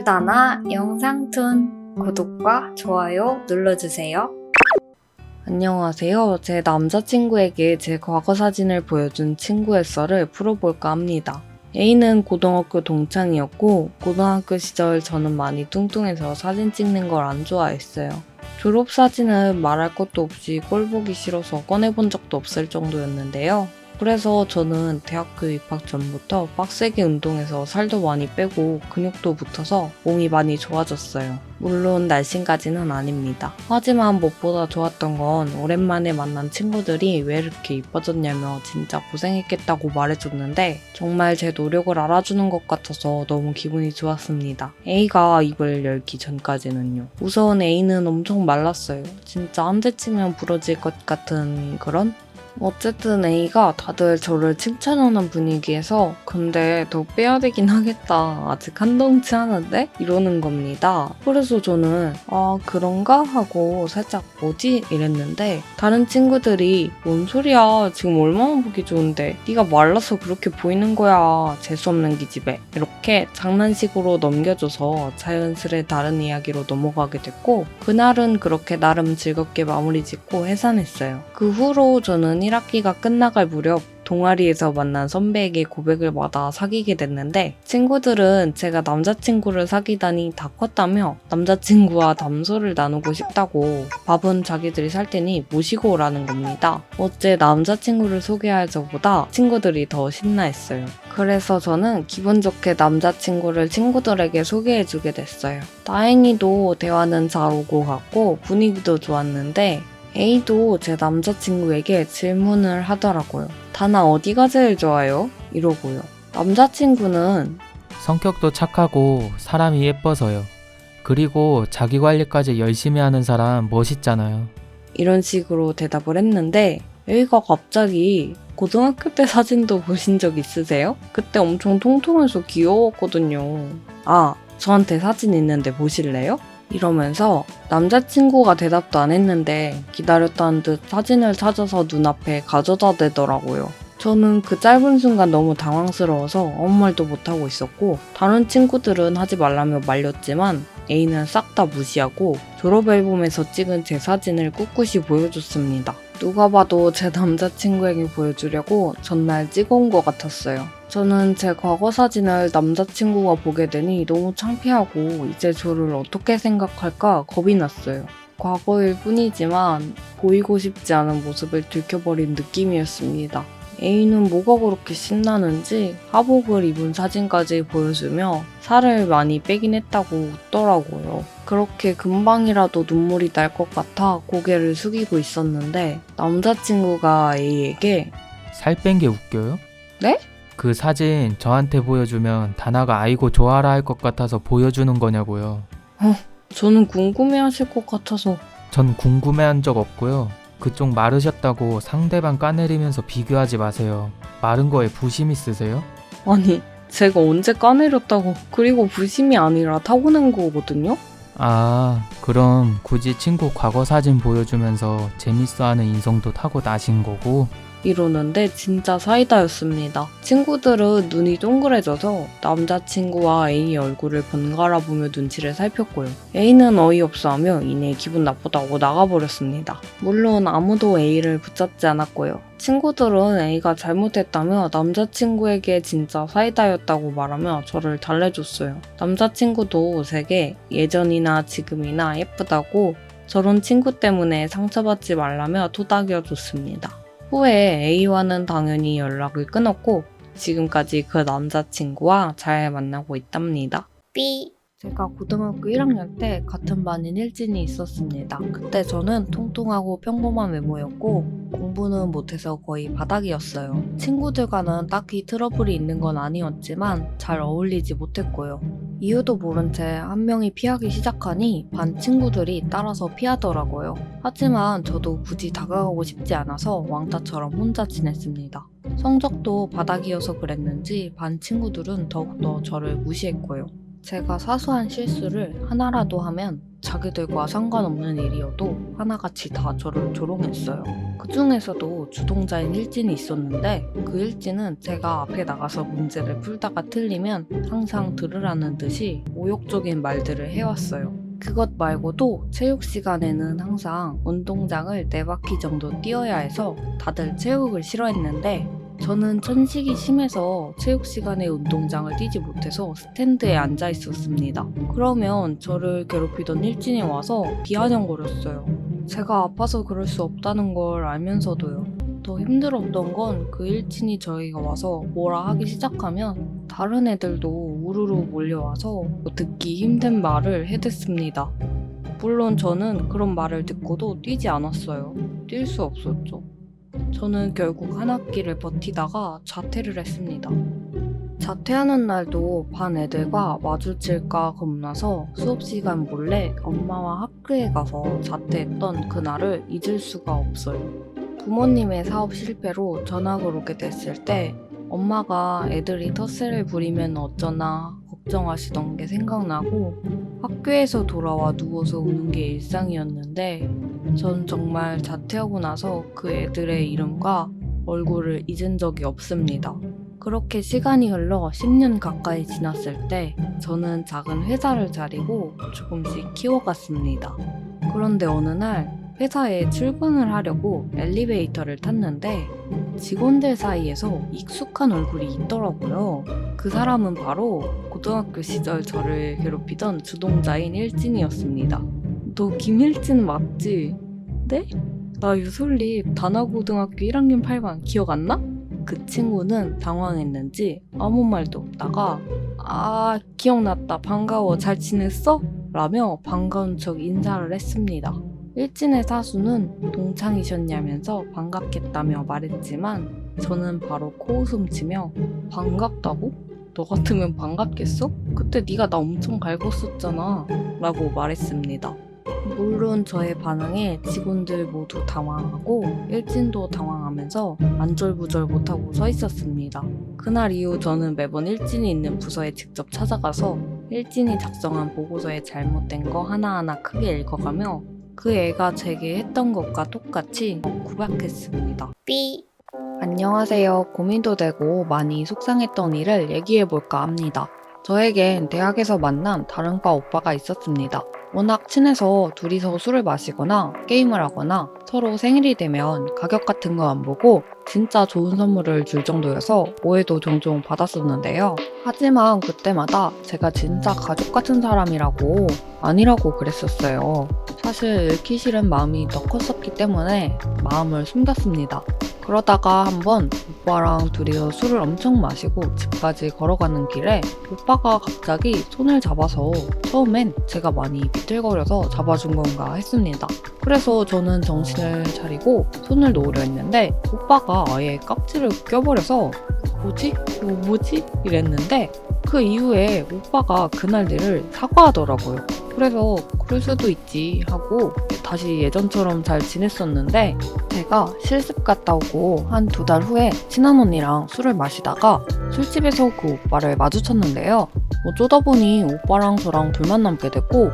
유다나 영상툰 구독과 좋아요 눌러주세요. 안녕하세요. 제 남자친구에게 제 과거 사진을 보여준 친구의 썰을 풀어볼까 합니다. A는 고등학교 동창이었고 고등학교 시절 저는 많이 뚱뚱해서 사진 찍는 걸 안 좋아했어요. 졸업사진은 말할 것도 없이 꼴 보기 싫어서 꺼내본 적도 없을 정도였는데요. 그래서 저는 대학교 입학 전부터 빡세게 운동해서 살도 많이 빼고 근육도 붙어서 몸이 많이 좋아졌어요. 물론 날씬까지는 아닙니다. 하지만 무엇보다 좋았던 건 오랜만에 만난 친구들이 왜 이렇게 이뻐졌냐며 진짜 고생했겠다고 말해줬는데 정말 제 노력을 알아주는 것 같아서 너무 기분이 좋았습니다. A가 입을 열기 전까지는요. 우선 A는 엄청 말랐어요. 진짜 한 대 치면 부러질 것 같은 그런? 어쨌든 A가 다들 저를 칭찬하는 분위기에서 근데 더 빼야 되긴 하겠다. 아직 한동치 하는데? 이러는 겁니다. 그래서 저는 그런가? 하고 살짝 뭐지? 이랬는데 다른 친구들이 뭔 소리야. 지금 얼마나 보기 좋은데 네가 말라서 그렇게 보이는 거야. 재수없는 기집애. 이렇게 장난식으로 넘겨줘서 자연스레 다른 이야기로 넘어가게 됐고 그날은 그렇게 나름 즐겁게 마무리 짓고 해산했어요. 그 후로 저는 1학기가 끝나갈 무렵 동아리에서 만난 선배에게 고백을 받아 사귀게 됐는데 친구들은 제가 남자친구를 사귀다니 다 컸다며 남자친구와 담소를 나누고 싶다고 밥은 자기들이 살 테니 모시고 오라는 겁니다. 어째 남자친구를 소개할 저보다 친구들이 더 신나했어요. 그래서 저는 기분 좋게 남자친구를 친구들에게 소개해주게 됐어요. 다행히도 대화는 잘 오고 갔고 분위기도 좋았는데 A도 제 남자친구에게 질문을 하더라고요. 다나 어디가 제일 좋아요? 이러고요. 남자친구는 성격도 착하고 사람이 예뻐서요. 그리고 자기 관리까지 열심히 하는 사람 멋있잖아요. 이런 식으로 대답을 했는데 A가 갑자기 고등학교 때 사진도 보신 적 있으세요? 그때 엄청 통통해서 귀여웠거든요. 저한테 사진 있는데 보실래요? 이러면서 남자친구가 대답도 안 했는데 기다렸다는 듯 사진을 찾아서 눈앞에 가져다 대더라고요. 저는 그 짧은 순간 너무 당황스러워서 아무 말도 못하고 있었고 다른 친구들은 하지 말라며 말렸지만 A는 싹 다 무시하고 졸업앨범에서 찍은 제 사진을 꿋꿋이 보여줬습니다. 누가 봐도 제 남자친구에게 보여주려고 전날 찍어온 것 같았어요. 저는 제 과거 사진을 남자친구가 보게 되니 너무 창피하고 이제 저를 어떻게 생각할까 겁이 났어요. 과거일 뿐이지만 보이고 싶지 않은 모습을 들켜버린 느낌이었습니다. A는 뭐가 그렇게 신나는지 하복을 입은 사진까지 보여주며 살을 많이 빼긴 했다고 웃더라고요. 그렇게 금방이라도 눈물이 날 것 같아 고개를 숙이고 있었는데 남자친구가 A에게 살 뺀 게 웃겨요? 네? 그 사진 저한테 보여주면 다나가 아이고 좋아라 할 것 같아서 보여주는 거냐고요. 저는 궁금해하실 것 같아서 전 궁금해한 적 없고요. 그쪽 마르셨다고 상대방 까내리면서 비교하지 마세요. 마른 거에 부심 있으세요? 아니 제가 언제 까내렸다고 그리고 부심이 아니라 타고난 거거든요? 그럼 굳이 친구 과거 사진 보여주면서 재밌어하는 인성도 타고 나신 거고? 이러는데 진짜 사이다였습니다. 친구들은 눈이 동그래져서 남자친구와 A의 얼굴을 번갈아 보며 눈치를 살폈고요. A는 어이없어하며 이내 기분 나쁘다고 나가버렸습니다. 물론 아무도 A를 붙잡지 않았고요. 친구들은 A가 잘못했다며 남자친구에게 진짜 사이다였다고 말하며 저를 달래줬어요. 남자친구도 제게 예전이나 지금이나 예쁘다고 저런 친구 때문에 상처받지 말라며 토닥여줬습니다. 후에 A와는 당연히 연락을 끊었고 지금까지 그 남자친구와 잘 만나고 있답니다. 제가 고등학교 1학년 때 같은 반인 일진이 있었습니다. 그때 저는 통통하고 평범한 외모였고 공부는 못해서 거의 바닥이었어요. 친구들과는 딱히 트러블이 있는 건 아니었지만 잘 어울리지 못했고요. 이유도 모른 채 한 명이 피하기 시작하니 반 친구들이 따라서 피하더라고요. 하지만 저도 굳이 다가가고 싶지 않아서 왕따처럼 혼자 지냈습니다. 성적도 바닥이어서 그랬는지 반 친구들은 더욱더 저를 무시했고요. 제가 사소한 실수를 하나라도 하면 자기들과 상관없는 일이어도 하나같이 다 저를 조롱했어요. 그 중에서도 주동자인 일진이 있었는데 그 일진은 제가 앞에 나가서 문제를 풀다가 틀리면 항상 들으라는 듯이 모욕적인 말들을 해왔어요. 그것 말고도 체육 시간에는 항상 운동장을 4바퀴 정도 뛰어야 해서 다들 체육을 싫어했는데 저는 천식이 심해서 체육 시간에 운동장을 뛰지 못해서 스탠드에 앉아 있었습니다. 그러면 저를 괴롭히던 일진이 와서 비아냥거렸어요. 제가 아파서 그럴 수 없다는 걸 알면서도요. 더 힘들었던 건 그 일진이 저희가 와서 뭐라 하기 시작하면 다른 애들도 우르르 몰려와서 듣기 힘든 말을 해댔습니다. 물론 저는 그런 말을 듣고도 뛰지 않았어요. 뛸 수 없었죠. 저는 결국 한 학기를 버티다가 자퇴를 했습니다. 자퇴하는 날도 반 애들과 마주칠까 겁나서 수업 시간 몰래 엄마와 학교에 가서 자퇴했던 그날을 잊을 수가 없어요. 부모님의 사업 실패로 전학을 오게 됐을 때 엄마가 애들이 텃세를 부리면 어쩌나 걱정하시던 게 생각나고 학교에서 돌아와 누워서 우는 게 일상이었는데 전 정말 자퇴하고 나서 그 애들의 이름과 얼굴을 잊은 적이 없습니다. 그렇게 시간이 흘러 10년 가까이 지났을 때 저는 작은 회사를 차리고 조금씩 키워갔습니다. 그런데 어느 날 회사에 출근을 하려고 엘리베이터를 탔는데 직원들 사이에서 익숙한 얼굴이 있더라고요. 그 사람은 바로 고등학교 시절 저를 괴롭히던 주동자인 일진이었습니다. 너 김일진 맞지? 네? 나 유솔립 단화고등학교 1학년 8반 기억 안 나? 그 친구는 당황했는지 아무 말도 없다가 아 기억났다 반가워 잘 지냈어? 라며 반가운 척 인사를 했습니다. 일진의 사수는 동창이셨냐면서 반갑겠다며 말했지만 저는 바로 코웃음 치며 반갑다고? 너 같으면 반갑겠어? 그때 네가 나 엄청 갈궜었잖아 라고 말했습니다. 물론 저의 반응에 직원들 모두 당황하고 일진도 당황하면서 안절부절 못하고 서 있었습니다. 그날 이후 저는 매번 일진이 있는 부서에 직접 찾아가서 일진이 작성한 보고서에 잘못된 거 하나하나 크게 읽어가며 그 애가 제게 했던 것과 똑같이 구박했습니다. 삐. 안녕하세요. 고민도 되고 많이 속상했던 일을 얘기해볼까 합니다. 저에겐 대학에서 만난 다른 과 오빠가 있었습니다. 워낙 친해서 둘이서 술을 마시거나 게임을 하거나 서로 생일이 되면 가격 같은 거 안 보고 진짜 좋은 선물을 줄 정도여서 오해도 종종 받았었는데요. 하지만 그때마다 제가 진짜 가족 같은 사람이라고 아니라고 그랬었어요. 사실 잃기 싫은 마음이 더 컸었기 때문에 마음을 숨겼습니다. 그러다가 한번 오빠랑 둘이서 술을 엄청 마시고 집까지 걸어가는 길에 오빠가 갑자기 손을 잡아서 처음엔 제가 많이 비틀거려서 잡아준 건가 했습니다. 그래서 저는 정신을 차리고 손을 놓으려 했는데 오빠가 아예 깍지를 껴버려서 뭐지? 이거 뭐지? 이랬는데 그 이후에 오빠가 그날 일을 사과하더라고요. 그래서 그럴 수도 있지 하고 다시 예전처럼 잘 지냈었는데 제가 실습 갔다 오고 한 2달 후에 친한 언니랑 술을 마시다가 술집에서 그 오빠를 마주쳤는데요. 어쩌다 보니 오빠랑 저랑 둘만 남게 됐고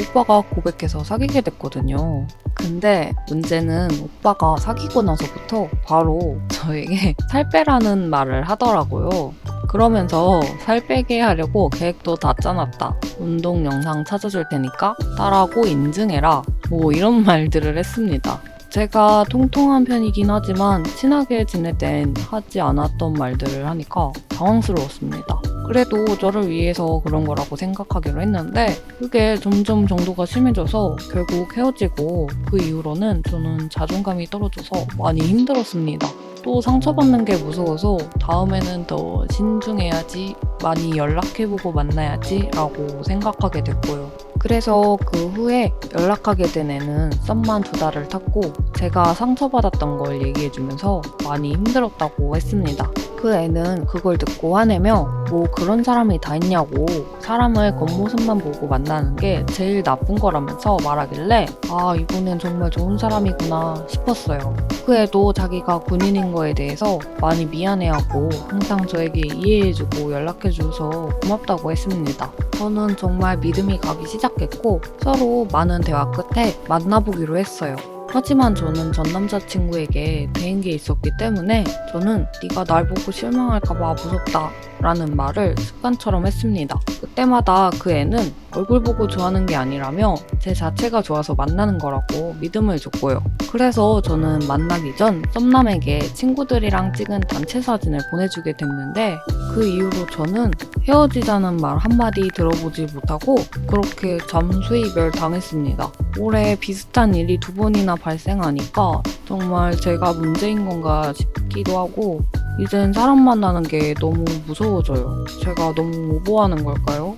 오빠가 고백해서 사귀게 됐거든요. 근데 문제는 오빠가 사귀고 나서부터 바로 저에게 살 빼라는 말을 하더라고요. 그러면서 살 빼게 하려고 계획도 다 짜놨다. 운동 영상 찾아줄 테니까 따라하고 인증해라. 뭐 이런 말들을 했습니다. 제가 통통한 편이긴 하지만 친하게 지낼 땐 하지 않았던 말들을 하니까 당황스러웠습니다. 그래도 저를 위해서 그런 거라고 생각하기로 했는데 그게 점점 정도가 심해져서 결국 헤어지고 그 이후로는 저는 자존감이 떨어져서 많이 힘들었습니다. 또 상처받는 게 무서워서 다음에는 더 신중해야지, 많이 연락해보고 만나야지 라고 생각하게 됐고요. 그래서 그 후에 연락하게 된 애는 썸만 2달을 탔고 제가 상처받았던 걸 얘기해주면서 많이 힘들었다고 했습니다. 그 애는 그걸 듣고 화내며 뭐 그런 사람이 다 있냐고 사람을 겉모습만 보고 만나는 게 제일 나쁜 거라면서 말하길래 아 이분은 정말 좋은 사람이구나 싶었어요. 그 애도 자기가 군인인 거에 대해서 많이 미안해하고 항상 저에게 이해해주고 연락해줘서 고맙다고 했습니다. 저는 정말 믿음이 가기 시작했어요. 시작했고 서로 많은 대화 끝에 만나보기로 했어요. 하지만 저는 전 남자친구에게 대인기 있었기 때문에 저는 네가 날 보고 실망할까봐 무섭다 라는 말을 습관처럼 했습니다. 그때마다 그 애는 얼굴 보고 좋아하는 게 아니라며 제 자체가 좋아서 만나는 거라고 믿음을 줬고요. 그래서 저는 만나기 전 썸남에게 친구들이랑 찍은 단체 사진을 보내주게 됐는데 그 이후로 저는 헤어지자는 말 한마디 들어보지 못하고 그렇게 잠수 이별 당했습니다. 올해 비슷한 일이 2번이나 발생하니까 정말 제가 문제인 건가 싶기도 하고 이젠 사람 만나는 게 너무 무서워져요. 제가 너무 오버하는 걸까요?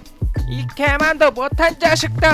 이 개만도 못한 자식들!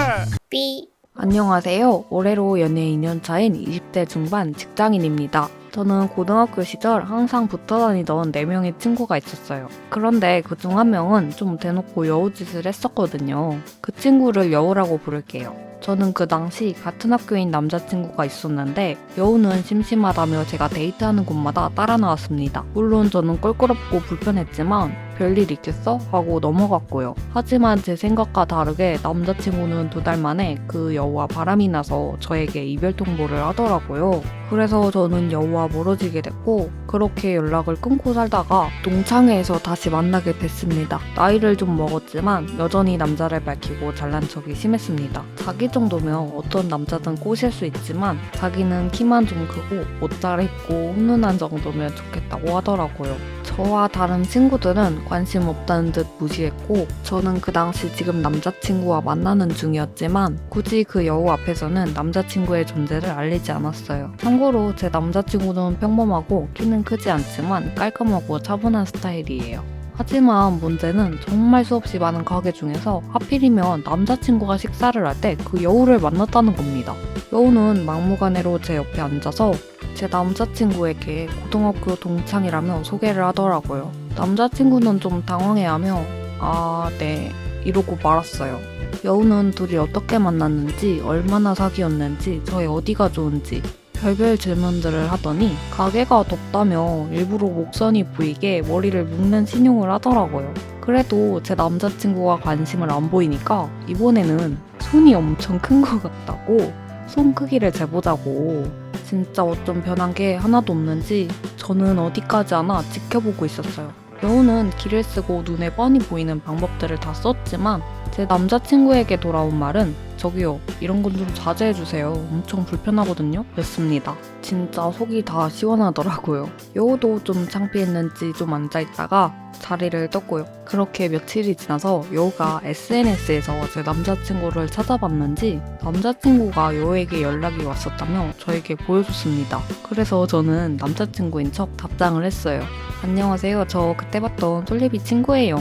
안녕하세요. 올해로 연애 2년 차인 20대 중반 직장인입니다. 저는 고등학교 시절 항상 붙어 다니던 4명의 친구가 있었어요. 그런데 그중 한 명은 좀 대놓고 여우짓을 했었거든요. 그 친구를 여우라고 부를게요. 저는 그 당시 같은 학교인 남자친구가 있었는데 여우는 심심하다며 제가 데이트하는 곳마다 따라 나왔습니다. 물론 저는 껄끄럽고 불편했지만 별일 있겠어? 하고 넘어갔고요. 하지만 제 생각과 다르게 남자친구는 2달 만에 그 여우와 바람이 나서 저에게 이별 통보를 하더라고요. 그래서 저는 여우와 멀어지게 됐고 그렇게 연락을 끊고 살다가 동창회에서 다시 만나게 됐습니다. 나이를 좀 먹었지만 여전히 남자를 밝히고 잘난 척이 심했습니다. 자기 정도면 어떤 남자든 꼬실 수 있지만 자기는 키만 좀 크고 옷 잘 입고 훈훈한 정도면 좋겠다고 하더라고요. 저와 다른 친구들은 관심 없다는 듯 무시했고 저는 그 당시 지금 남자친구와 만나는 중이었지만 굳이 그 여우 앞에서는 남자친구의 존재를 알리지 않았어요. 참고로 제 남자친구는 평범하고 키는 크지 않지만 깔끔하고 차분한 스타일이에요. 하지만 문제는 정말 수없이 많은 가게 중에서 하필이면 남자친구가 식사를 할 때 그 여우를 만났다는 겁니다. 여우는 막무가내로 제 옆에 앉아서 제 남자친구에게 고등학교 동창이라며 소개를 하더라고요. 남자친구는 좀 당황해하며 아, 네 이러고 말았어요. 여우는 둘이 어떻게 만났는지, 얼마나 사귀었는지, 저의 어디가 좋은지 별별 질문들을 하더니 가게가 덥다며 일부러 목선이 보이게 머리를 묶는 신용을 하더라고요. 그래도 제 남자친구가 관심을 안 보이니까 이번에는 손이 엄청 큰 것 같다고 손 크기를 재보자고 진짜 어쩜 변한 게 하나도 없는지 저는 어디까지 하나 지켜보고 있었어요. 여우는 길을 쓰고 눈에 뻔히 보이는 방법들을 다 썼지만 제 남자친구에게 돌아온 말은 저기요 이런 건 좀 자제해주세요. 엄청 불편하거든요. 였습니다. 진짜 속이 다 시원하더라고요. 여우도 좀 창피했는지 좀 앉아있다가 자리를 떴고요. 그렇게 며칠이 지나서 여우가 SNS에서 제 남자친구를 찾아봤는지 남자친구가 여우에게 연락이 왔었다며 저에게 보여줬습니다. 그래서 저는 남자친구인 척 답장을 했어요. 안녕하세요. 저 그때 봤던 솔리비 친구예요.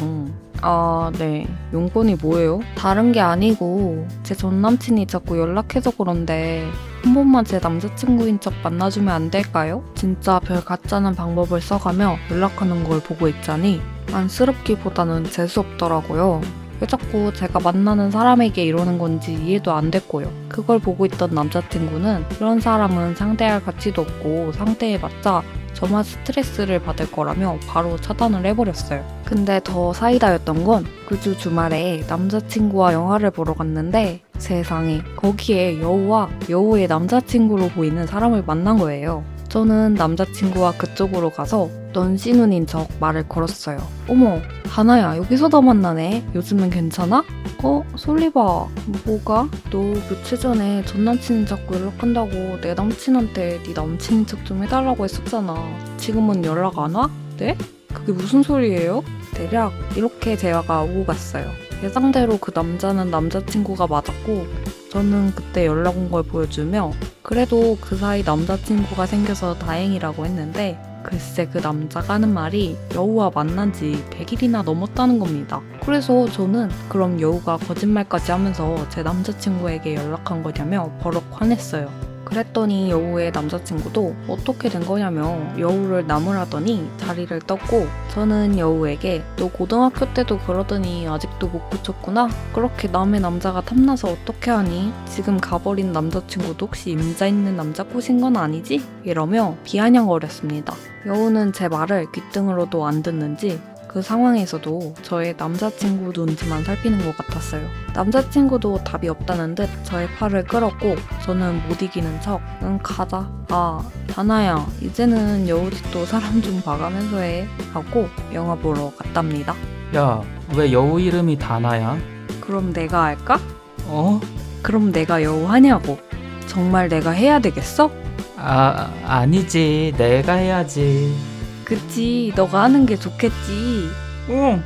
아, 네. 용건이 뭐예요? 다른 게 아니고 제 전남친이 자꾸 연락해서 그런데 한 번만 제 남자친구인 척 만나주면 안 될까요? 진짜 별 같자는 방법을 써가며 연락하는 걸 보고 있자니 안쓰럽기보다는 재수없더라고요. 왜 자꾸 제가 만나는 사람에게 이러는 건지 이해도 안 됐고요. 그걸 보고 있던 남자친구는 이런 사람은 상대할 가치도 없고 상대해봤자 저만 스트레스를 받을 거라며 바로 차단을 해버렸어요. 근데 더 사이다였던 건 그 주 주말에 남자친구와 영화를 보러 갔는데 세상에 거기에 여우와 여우의 남자친구로 보이는 사람을 만난 거예요. 저는 남자친구와 그쪽으로 가서 넌 씨눈인 척 말을 걸었어요. 어머, 하나야 여기서 다 만나네. 요즘은 괜찮아? 솔리바 뭐가? 너 며칠 전에 전 남친인 자꾸 연락한다고 내 남친한테 네 남친인 척 좀 해달라고 했었잖아. 지금은 연락 안 와? 네? 그게 무슨 소리예요? 대략 이렇게 대화가 오고 갔어요. 예상대로 그 남자는 남자친구가 맞았고 저는 그때 연락 온 걸 보여주며 그래도 그 사이 남자친구가 생겨서 다행이라고 했는데 글쎄 그 화가 하는 말이 여우와 만난 지 100일이나 넘었다는 겁니다. 그래서 저는 그럼 여우가 거짓말까지 하면서 제 남자친구에게 연락한 거냐며 버럭 화냈어요. 그랬더니 여우의 남자친구도 어떻게 된 거냐며 여우를 나무라더니 자리를 떴고 저는 여우에게 너 고등학교 때도 그러더니 아직도 못 고쳤구나? 그렇게 남의 남자가 탐나서 어떻게 하니? 지금 가버린 남자친구도 혹시 임자 있는 남자 꼬신 건 아니지? 이러며 비아냥거렸습니다. 여우는 제 말을 귓등으로도 안 듣는지 그 상황에서도 저의 남자친구 눈치만 살피는 것 같았어요. 남자친구도 답이 없다는 듯 저의 팔을 끌었고 저는 못 이기는 척 응 가자. 아 다나야 이제는 여우짓도 사람 좀 봐가면서 해 하고 영화 보러 갔답니다. 야, 왜 여우 이름이 다나야? 그럼 내가 할까? 어? 그럼 내가 여우 하냐고. 정말 내가 해야 되겠어? 아니지. 내가 해야지. 그치 너가 하는 게 좋겠지. 응.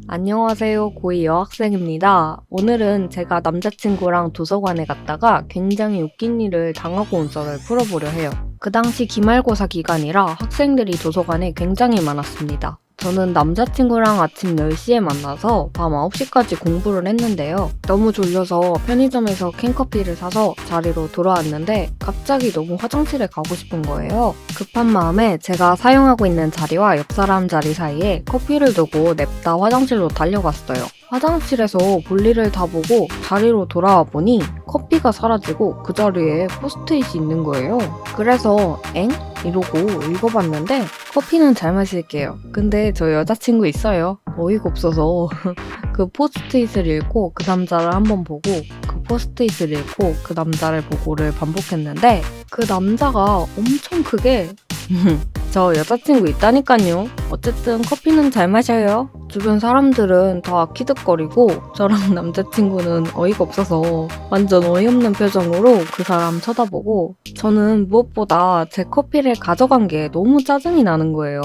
안녕하세요. 고2 여학생입니다. 오늘은 제가 남자친구랑 도서관에 갔다가 굉장히 웃긴 일을 당하고 온 썰을 풀어보려 해요. 그 당시 기말고사 기간이라 학생들이 도서관에 굉장히 많았습니다. 저는 남자친구랑 아침 10시에 만나서 밤 9시까지 공부를 했는데요. 너무 졸려서 편의점에서 캔커피를 사서 자리로 돌아왔는데 갑자기 너무 화장실에 가고 싶은 거예요. 급한 마음에 제가 사용하고 있는 자리와 옆 사람 자리 사이에 커피를 두고 냅다 화장실로 달려갔어요. 화장실에서 볼일을 다 보고 자리로 돌아와 보니 커피가 사라지고 그 자리에 포스트잇이 있는 거예요. 그래서 엥? 이러고 읽어봤는데 커피는 잘 마실게요. 근데 저 여자친구 있어요. 어이가 없어서 그 포스트잇을 읽고 그 남자를 한번 보고 그 포스트잇을 읽고 그 남자를 보고를 반복했는데 그 남자가 엄청 크게 저 여자친구 있다니까요. 어쨌든 커피는 잘 마셔요. 주변 사람들은 다 키득거리고 저랑 남자친구는 어이가 없어서 완전 어이없는 표정으로 그 사람 쳐다보고 저는 무엇보다 제 커피를 가져간 게 너무 짜증이 나는 거예요.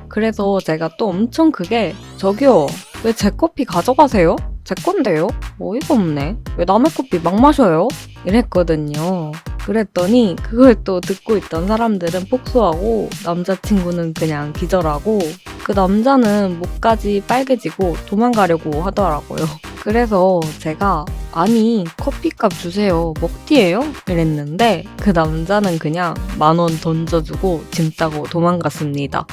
그래서 제가 또 엄청 크게 저기요 왜 제 커피 가져가세요? 제 건데요? 어이가 없네. 왜 남의 커피 막 마셔요? 이랬거든요. 그랬더니 그걸 또 듣고 있던 사람들은 폭소하고 남자친구는 그냥 기절하고 그 남자는 목까지 빨개지고 도망가려고 하더라고요. 그래서 제가 아니 커피값 주세요. 먹튀예요? 이랬는데 그 남자는 그냥 10,000원 던져주고 짐 싸고 도망갔습니다.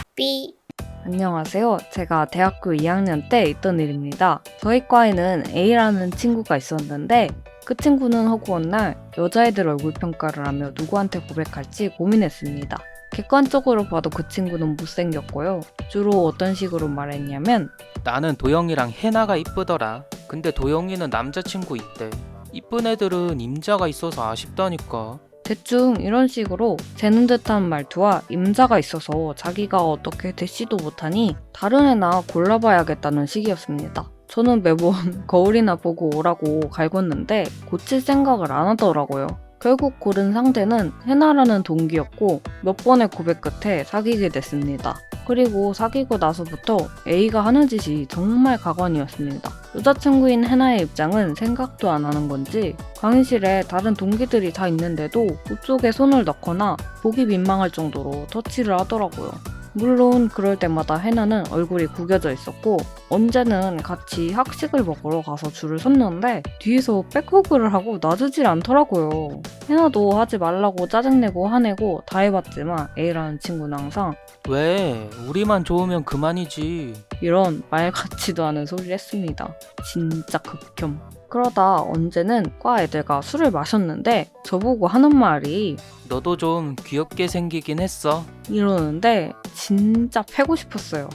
안녕하세요. 제가 대학교 2학년 때 있던 일입니다. 저희 과에는 A라는 친구가 있었는데 그 친구는 허구한 날 여자애들 얼굴 평가를 하며 누구한테 고백할지 고민했습니다. 객관적으로 봐도 그 친구는 못생겼고요. 주로 어떤 식으로 말했냐면 나는 도영이랑 해나가 이쁘더라. 근데 도영이는 남자친구 있대. 이쁜 애들은 임자가 있어서 아쉽다니까. 대충 이런 식으로 재는 듯한 말투와 임자가 있어서 자기가 어떻게 대시도 못하니 다른 애나 골라봐야겠다는 식이었습니다. 저는 매번 거울이나 보고 오라고 갈궜는데 고칠 생각을 안 하더라고요. 결국 고른 상대는 해나라는 동기였고 몇 번의 고백 끝에 사귀게 됐습니다. 그리고 사귀고 나서부터 A가 하는 짓이 정말 가관이었습니다. 여자친구인 해나의 입장은 생각도 안 하는 건지 강의실에 다른 동기들이 다 있는데도 그쪽에 손을 넣거나 보기 민망할 정도로 터치를 하더라고요. 물론 그럴 때마다 해나는 얼굴이 구겨져 있었고 언제는 같이 학식을 먹으러 가서 줄을 섰는데 뒤에서 백허그를 하고 놔주질 않더라고요. 해나도 하지 말라고 짜증내고 화내고 다 해봤지만 A라는 친구는 항상 왜? 우리만 좋으면 그만이지. 이런 말 같지도 않은 소리를 했습니다. 진짜 극혐. 그러다 언제는 과 애들과 술을 마셨는데 저보고 하는 말이 너도 좀 귀엽게 생기긴 했어. 이러는데 진짜 패고 싶었어요.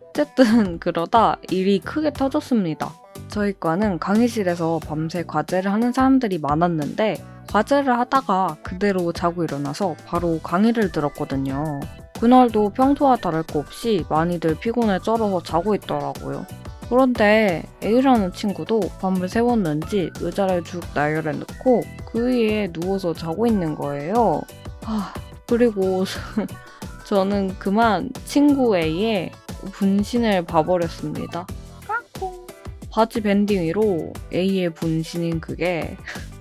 어쨌든 그러다 일이 크게 터졌습니다. 저희 과는 강의실에서 밤새 과제를 하는 사람들이 많았는데 과제를 하다가 그대로 자고 일어나서 바로 강의를 들었거든요. 그날도 평소와 다를 거 없이 많이들 피곤에 쩔어서 자고 있더라고요. 그런데 A라는 친구도 밤을 새웠는지 의자를 쭉 나열해 놓고 그 위에 누워서 자고 있는 거예요. 그리고 저는 그만 친구 A의 분신을 봐버렸습니다. 바지 밴딩 위로 A의 분신인 그게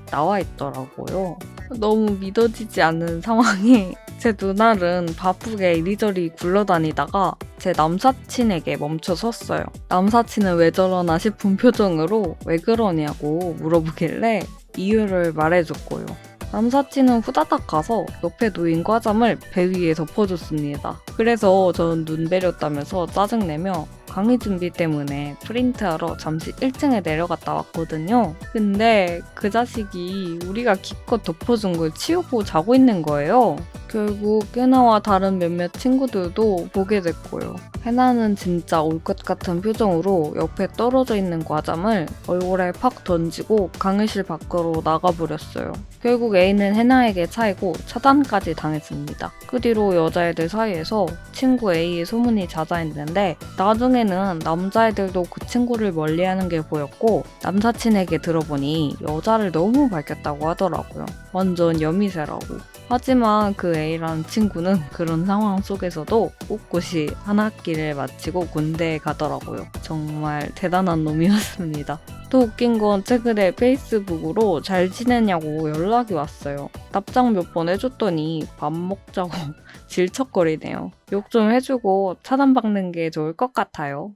나와 있더라고요. 너무 믿어지지 않는 상황에 제 누나는 바쁘게 이리저리 굴러다니다가 제 남사친에게 멈춰 섰어요. 남사친은 왜 저러나 싶은 표정으로 왜 그러냐고 물어보길래 이유를 말해줬고요. 남사친은 후다닥 가서 옆에 놓인 과잠을 배 위에 덮어줬습니다. 그래서 저는 눈 베렸다면서 짜증내며 강의 준비 때문에 프린트하러 잠시 1층에 내려갔다 왔거든요. 근데 그 자식이 우리가 기껏 덮어준 걸 치우고 자고 있는 거예요. 결국 해나와 다른 몇몇 친구들도 보게 됐고요. 해나는 진짜 올 것 같은 표정으로 옆에 떨어져 있는 과잠을 얼굴에 팍 던지고 강의실 밖으로 나가버렸어요. 결국 A는 해나에게 차이고 차단까지 당했습니다. 그 뒤로 여자애들 사이에서 친구 A의 소문이 자자했는데 나중에는 남자애들도 그 친구를 멀리하는 게 보였고 남사친에게 들어보니 여자를 너무 밝혔다고 하더라고요. 완전 여미새라고. 하지만 그 A라는 친구는 그런 상황 속에서도 꿋꿋이 한 학기를 마치고 군대에 가더라고요. 정말 대단한 놈이었습니다. 또 웃긴 건 최근에 페이스북으로 잘 지내냐고 연락이 왔어요. 답장 몇 번 해줬더니 밥 먹자고 질척거리네요. 욕 좀 해주고 차단받는 게 좋을 것 같아요.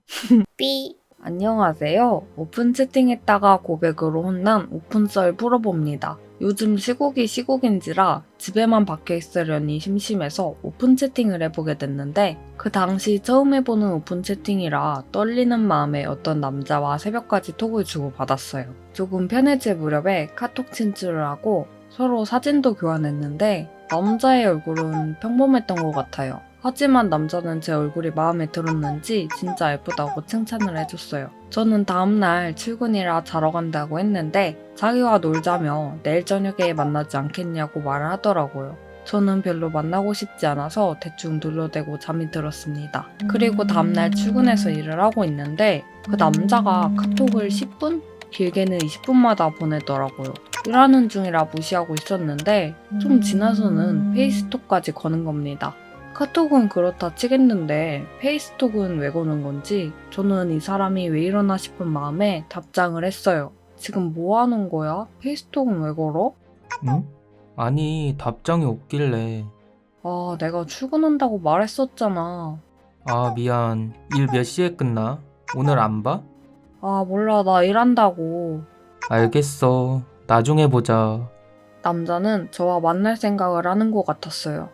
삐. 안녕하세요. 오픈 채팅했다가 고백으로 혼난 오픈썰 풀어봅니다. 요즘 시국인지라 집에만 박혀 있으려니 심심해서 오픈 채팅을 해보게 됐는데 그 당시 처음 해보는 오픈 채팅이라 떨리는 마음에 어떤 남자와 새벽까지 톡을 주고받았어요. 조금 편해질 무렵에 카톡 친추를 하고 서로 사진도 교환했는데 남자의 얼굴은 평범했던 것 같아요. 하지만 남자는 제 얼굴이 마음에 들었는지 진짜 예쁘다고 칭찬을 해줬어요. 저는 다음날 출근이라 자러 간다고 했는데 자기와 놀자며 내일 저녁에 만나지 않겠냐고 말을 하더라고요. 저는 별로 만나고 싶지 않아서 대충 눌러대고 잠이 들었습니다. 그리고 다음날 출근해서 일을 하고 있는데 그 남자가 카톡을 10분? 길게는 20분마다 보내더라고요. 일하는 중이라 무시하고 있었는데 좀 지나서는 페이스톡까지 거는 겁니다. 카톡은 그렇다 치겠는데 페이스톡은 왜 거는 건지 저는 이 사람이 왜 이러나 싶은 마음에 답장을 했어요. 지금 뭐 하는 거야? 페이스톡은 왜 걸어? 응? 아니, 답장이 없길래. 아, 내가 출근한다고 말했었잖아. 아, 미안. 일 몇 시에 끝나? 오늘 안 봐? 아, 몰라, 나 일한다고. 알겠어. 나중에 보자. 남자는 저와 만날 생각을 하는 것 같았어요.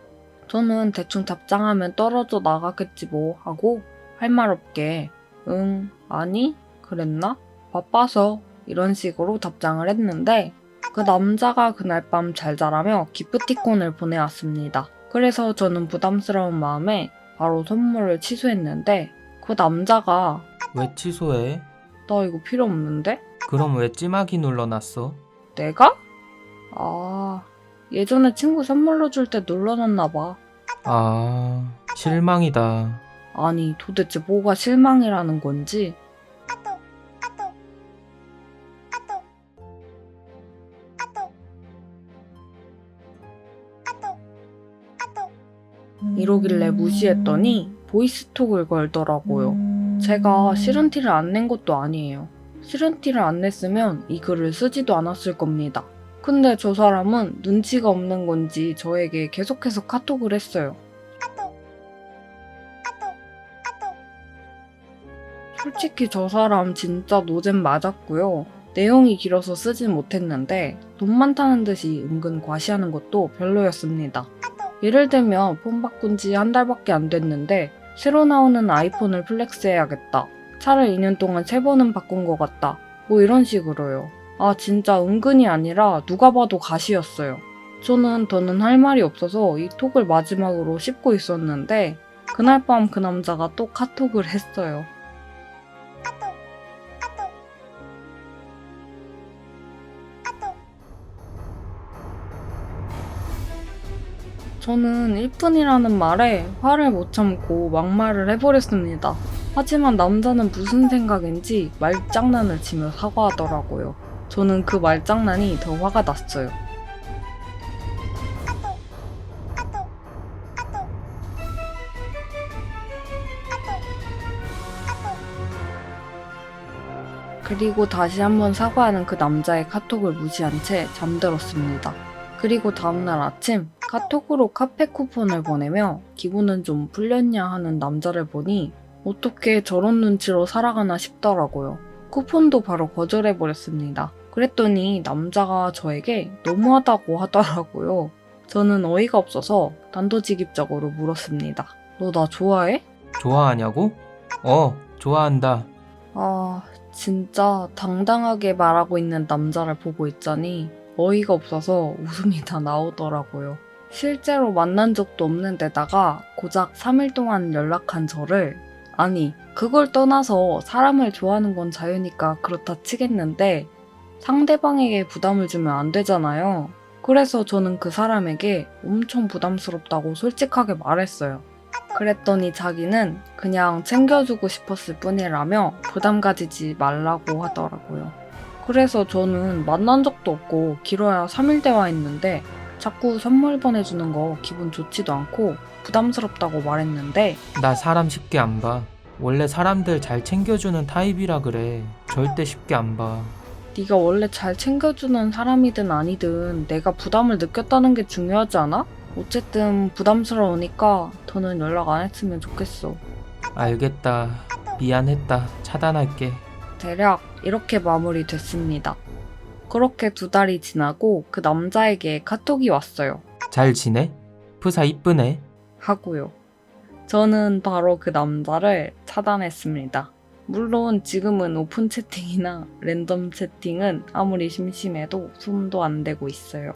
저는 대충 답장하면 떨어져 나가겠지 뭐 하고 할 말 없게 응, 아니, 그랬나? 바빠서 이런 식으로 답장을 했는데 그 남자가 그날 밤 잘 자라며 기프티콘을 보내왔습니다. 그래서 저는 부담스러운 마음에 바로 선물을 취소했는데 그 남자가 왜 취소해? 나 이거 필요 없는데? 그럼 왜 찜하기 눌러놨어? 내가? 아, 예전에 친구 선물로 줄 때 눌러놨나 봐. 아, 실망이다. 아니, 도대체 뭐가 실망이라는 건지. 이러길래 무시했더니 보이스톡을 걸더라고요. 제가 싫은 티를 안 낸 것도 아니에요. 싫은 티를 안 냈으면 이 글을 쓰지도 않았을 겁니다. 근데 저 사람은 눈치가 없는 건지 저에게 계속해서 카톡을 했어요. 솔직히 저 사람 진짜 노잼 맞았고요. 내용이 길어서 쓰진 못했는데 돈 많다는 듯이 은근 과시하는 것도 별로였습니다. 예를 들면 폰 바꾼 지 한 달밖에 안 됐는데 새로 나오는 아이폰을 플렉스해야겠다. 차를 2년 동안 3번은 바꾼 것 같다. 뭐 이런 식으로요. 아 진짜 은근히 아니라 누가 봐도 가시였어요. 저는 더는 할 말이 없어서 이 톡을 마지막으로 씹고 있었는데 그날 밤 그 남자가 또 카톡을 했어요. 저는 1분이라는 말에 화를 못 참고 막말을 해버렸습니다. 하지만 남자는 무슨 생각인지 말장난을 치며 사과하더라고요. 저는 그 말장난이 더 화가 났어요. 그리고 다시 한번 사과하는 그 남자의 카톡을 무시한 채 잠들었습니다. 그리고 다음날 아침 카톡으로 카페 쿠폰을 보내며 기분은 좀 풀렸냐 하는 남자를 보니 어떻게 저런 눈치로 살아가나 싶더라고요. 쿠폰도 바로 거절해버렸습니다. 그랬더니 남자가 저에게 너무하다고 하더라고요. 저는 어이가 없어서 단도직입적으로 물었습니다. 너 나 좋아해? 좋아하냐고? 좋아한다. 아, 진짜 당당하게 말하고 있는 남자를 보고 있자니 어이가 없어서 웃음이 다 나오더라고요. 실제로 만난 적도 없는 데다가 고작 3일 동안 연락한 저를, 아니, 그걸 떠나서 사람을 좋아하는 건 자유니까 그렇다 치겠는데 상대방에게 부담을 주면 안 되잖아요. 그래서 저는 그 사람에게 엄청 부담스럽다고 솔직하게 말했어요. 그랬더니 자기는 그냥 챙겨주고 싶었을 뿐이라며 부담 가지지 말라고 하더라고요. 그래서 저는 만난 적도 없고 길어야 3일 대화했는데 자꾸 선물 보내주는 거 기분 좋지도 않고 부담스럽다고 말했는데, 나 사람 쉽게 안 봐. 원래 사람들 잘 챙겨주는 타입이라 그래. 절대 쉽게 안 봐. 네가 원래 잘 챙겨주는 사람이든 아니든 내가 부담을 느꼈다는 게 중요하지 않아? 어쨌든 부담스러우니까 더는 연락 안 했으면 좋겠어. 알겠다. 미안했다. 차단할게. 대략 이렇게 마무리됐습니다. 그렇게 2달이 지나고 그 남자에게 카톡이 왔어요. 잘 지내? 프사 이쁘네. 하고요. 저는 바로 그 남자를 차단했습니다. 물론 지금은 오픈 채팅이나 랜덤 채팅은 아무리 심심해도 손도 안 대고 있어요.